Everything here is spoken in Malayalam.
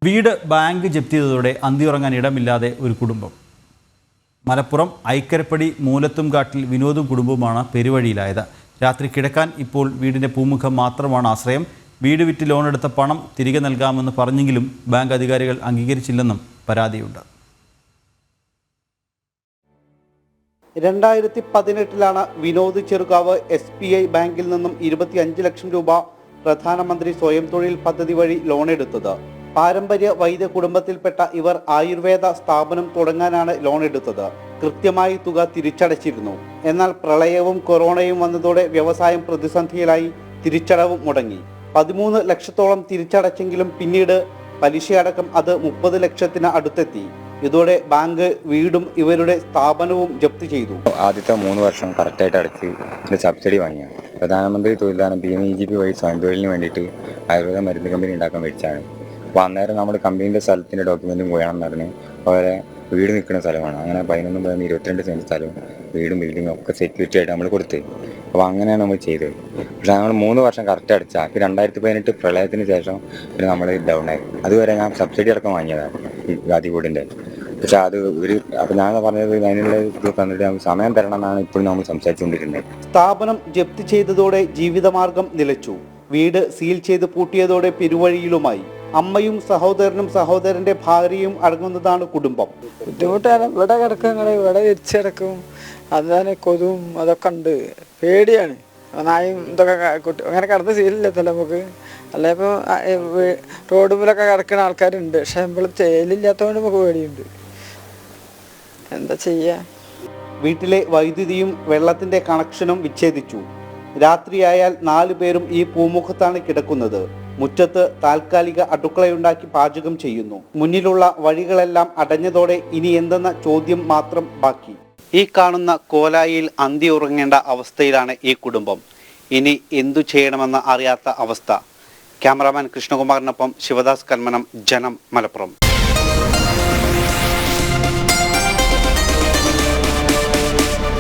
വീട് ബാങ്ക് ജപ്തി ചെയ്തതോടെ അന്തിയുറങ്ങാൻ ഇടമില്ലാതെ ഒരു കുടുംബം. മലപ്പുറം ഐക്കരപ്പടി മൂലത്തുംകാട്ടിൽ വിനോദും കുടുംബവുമാണ് പെരുവഴിയിലായത്. രാത്രി കിടക്കാൻ ഇപ്പോൾ വീടിൻ്റെ പൂമുഖം മാത്രമാണ് ആശ്രയം. വീട് വിറ്റ് ലോണെടുത്ത പണം തിരികെ നൽകാമെന്ന് പറഞ്ഞെങ്കിലും ബാങ്ക് അധികാരികൾ അംഗീകരിച്ചില്ലെന്നും പരാതിയുണ്ട്. 2018 വിനോദ് ചെറുകാവ് SBI ബാങ്കിൽ നിന്നും 25 ലക്ഷം രൂപ പ്രധാനമന്ത്രി സ്വയം തൊഴിൽ പദ്ധതി വഴി ലോൺ എടുത്തത്. പാരമ്പര്യ വൈദ്യ കുടുംബത്തിൽപ്പെട്ട ഇവർ ആയുർവേദ സ്ഥാപനം തുടങ്ങാനാണ് ലോൺ എടുത്തത്. കൃത്യമായി തുക തിരിച്ചടച്ചിരുന്നു. എന്നാൽ പ്രളയവും കൊറോണയും വന്നതോടെ വ്യവസായം പ്രതിസന്ധിയിലായി തിരിച്ചടവും മുടങ്ങി. 13 ലക്ഷത്തോളം തിരിച്ചടച്ചെങ്കിലും പിന്നീട് പലിശയടക്കം അത് 30 ലക്ഷത്തിന് അടുത്തെത്തി. ഇതോടെ ബാങ്ക് വീടും ഇവരുടെ സ്ഥാപനവും ജപ്തി ചെയ്തു. ആദ്യത്തെ 3 വർഷം കറക്റ്റായിട്ട് അടച്ച് സബ്സിഡി വാങ്ങിയ പ്രധാനമന്ത്രി തൊഴിലാണ് PMEGP വഴി സ്വയം തൊഴിലിന് വേണ്ടിയിട്ട് ആയുർവേദ മരുന്ന് കമ്പനി ഉണ്ടാക്കാൻ മേടിച്ചാണ്. അപ്പോൾ അന്നേരം നമ്മൾ കമ്പനീൻ്റെ സ്ഥലത്തിൻ്റെ ഡോക്യുമെൻറ്റും പോയാണെന്ന് പറഞ്ഞ് അവരെ വീട് നിൽക്കുന്ന സ്ഥലമാണ്. അങ്ങനെ 11-22 സെൻറ്റ് സ്ഥലവും വീടും ബിൽഡിങ്ങും ഒക്കെ സെക്യൂരിറ്റി ആയിട്ട് നമ്മൾ കൊടുത്ത്. അപ്പോൾ അങ്ങനെയാണ് നമ്മൾ ചെയ്തത്. പക്ഷേ നമ്മൾ 3 വർഷം കറക്റ്റ് അടച്ചാൽ അപ്പോൾ 2018 പ്രളയത്തിന് ശേഷം പിന്നെ നമ്മൾ ഡൗൺ ആയി. അതുവരെ ഞാൻ സബ്സിഡി അടക്കം വാങ്ങിയതാണ് ഈ ഗാദിബോർഡിൻ്റെ. പക്ഷെ അത് അപ്പോൾ ഞാൻ പറഞ്ഞത് അതിനുള്ള ഇത് തന്നിട്ട് സമയം തരണം എന്നാണ് ഇപ്പോഴും നമ്മൾ സംസാരിച്ചുകൊണ്ടിരുന്നത്. സ്ഥാപനം ജപ്തി ചെയ്തതോടെ ജീവിതമാർഗം നിലച്ചു. വീട് സീൽ ചെയ്ത് പൂട്ടിയതോടെ പെരുവഴിയിലുമായി. അമ്മയും സഹോദരനും സഹോദരന്റെ ഭാര്യയും അടങ്ങുന്നതാണ് കുടുംബം. ബുദ്ധിമുട്ടാണ്. ഇവിടെ കിടക്കും, ഇവിടെ വിരിച്ചിടക്കും, അതാണ് കൊതുവും അതൊക്കെ ഉണ്ട്. പേടിയാണ്. നായും ഇതൊക്കെ അങ്ങനെ കിടന്ന് ശീലമില്ലത്തല്ലോ നമുക്ക്. അല്ലെ ഇപ്പോൾ റോഡ് മുലൊക്കെ കിടക്കുന്ന ആൾക്കാരുണ്ട്. പക്ഷെ നമ്മൾ ചെയ്യലില്ലാത്തതുകൊണ്ട് നമുക്ക് പേടിയുണ്ട്. എന്താ ചെയ്യാ? വീട്ടിലെ വൈദ്യുതിയും വെള്ളത്തിന്റെ കണക്ഷനും വിച്ഛേദിച്ചു. രാത്രിയായാൽ 4 പേരും ഈ പൂമുഖത്താണ് കിടക്കുന്നത്. മുറ്റത്ത് താൽക്കാലിക അടുക്കളയുണ്ടാക്കി പാചകം ചെയ്യുന്നു. മുന്നിലുള്ള വഴികളെല്ലാം അടഞ്ഞതോടെ ഇനി എന്തെന്ന ചോദ്യം മാത്രം ബാക്കി. ഈ കാണുന്ന കോലായിൽ അന്തി ഉറങ്ങേണ്ട അവസ്ഥയിലാണ് ഈ കുടുംബം. ഇനി എന്തു ചെയ്യണമെന്ന് അറിയാത്ത അവസ്ഥ. ക്യാമറാമാൻ കൃഷ്ണകുമാറിനൊപ്പം ശിവദാസ് കന്മനം, ജനം, മലപ്പുറം.